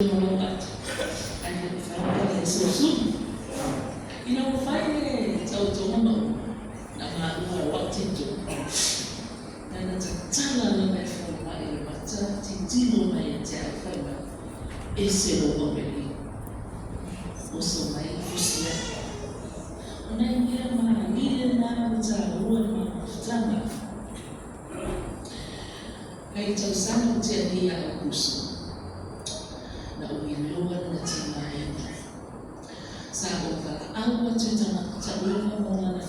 At and finally so soon. Finally tautono na maua wakati na natatala na mefoma ile mata titilo na yatafa ese lo komeli uso mai fusia unaingia mahali na mtaua na kutana haitausana kutiania kuhusu na uiloa na timaini sababu au tutana kutabuka mwana na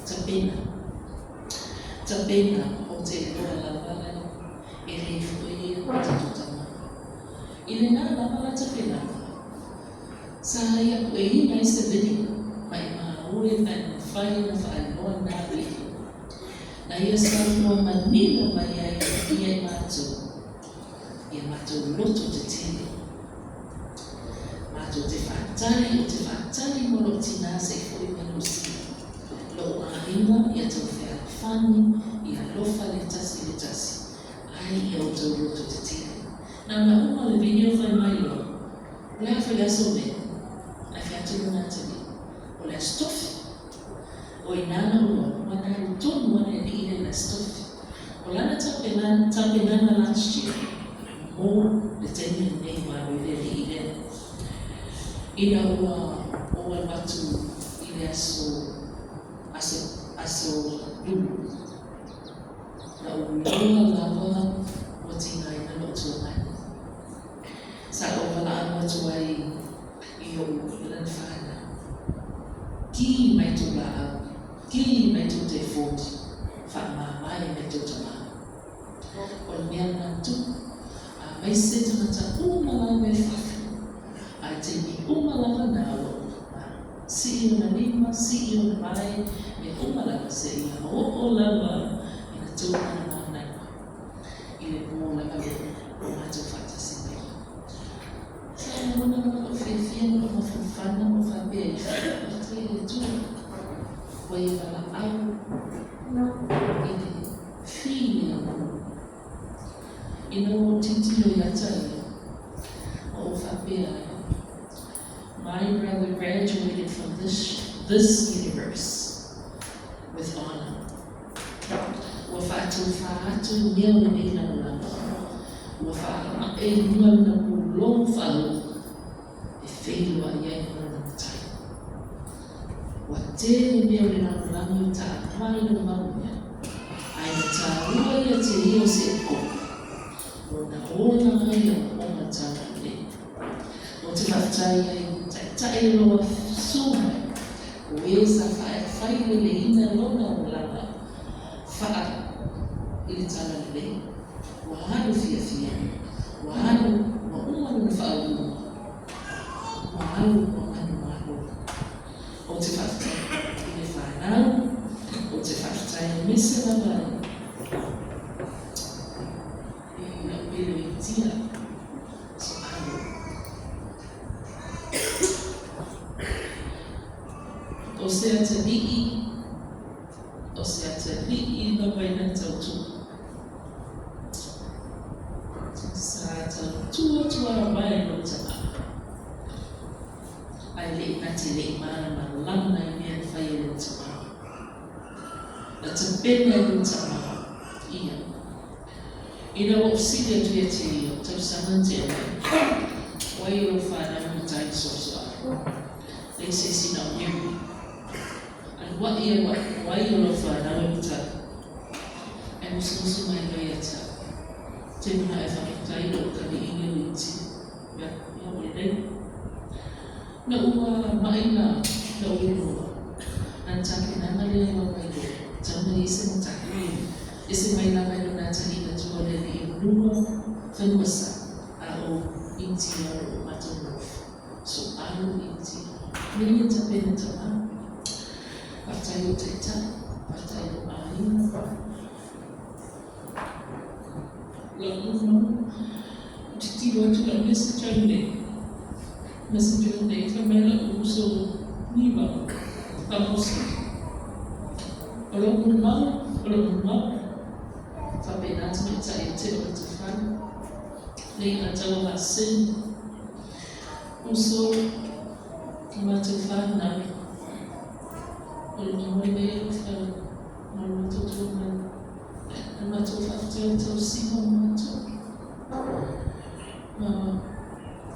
familia tabena hotel wala wala ile fuye tutama ile na wala tabena saa ya kuina isa video maima ule na fanya na fanya na wiki na Yesu kwa maneno mayai ya mato loto tetele mato tefatari molotina sefu imenusi lo ahima ya tofea fani ya lofa letasi ai ya loto tetele na nauma video fa mailo la fa some afiatu na tabi ola stof oinana wana mtono wana ile na stof ola tapelana last year more determined name wa ile ila wa watu ile aso dulu na ulola lava watinga ina lotona sa wala watu wai iyo lanfana ki maitola default fama mai maitotama olmiana tu may sito na sa umalaway at hindi umalawa na si iyo na lima, si iyo na may umalawa sa iyo oolawa inatuna na mga ile mo na kami umatufata sa iyo sa mo na mga ofefiyan o mafufana o fabeya at ile tu way malaaw ile feeling titilo yatayo o fabia. My brother graduated from this universe with honor. Wafatu nyewe nila mlama. Wafatu nyewe na kulong falo efeilo ayayana na mtayo. Watele nyewe na mlama yutakmai na mamuya. Aitaruwa yatiriyo seko. Unaona haya umatangale utafutaye tailo suma uweza faile leina lona ulama fa ilitanale wahadu fia wahadu wa umma fa'alu wahadu utafutaye ile fanao utafutaye misema bana tia soalo oseatalii na baina tautu tua ambaye notama ale atile imana malama imea faye notama na tabena notama ina ofisidia tu yeti tausamante wayo fana mutai soso lese sina unyemi wayo lo fana mutai emususu mai yata tena efa mutai lo kali ini witi ya wede na uwa maina na uwa antaki na mali wa wayo tamu isi mutai isi maina maino na tani oleh dua fenwasa au inti au matono so alu inti mimi tapenda tama patayo teta patayo aina lalu titi watu la messenger ne kamera uso niba kamusi kalau mau Fabien Atman tayo tilo tufan. Lei atawa sin uso kimataifa ulimwengu na watoto na watoto usiku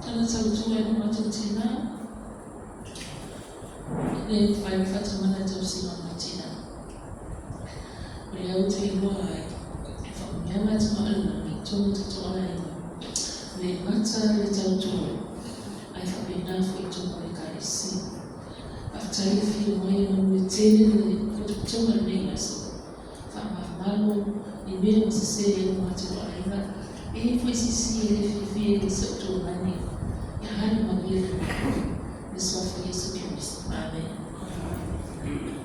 kana sauti ya watoto ni fata mana usiku matina leo tuibwa familia tuma alna ni mata litautoa aifabinafu itomolekarisi aftarifi mwayo mwitele kutukutoka ninaso famamalo nimele msisele mwatu wa aina ili kwa sisi elefifie lisautomani ya hali mabili niswafu Yesu Kristo. Amen.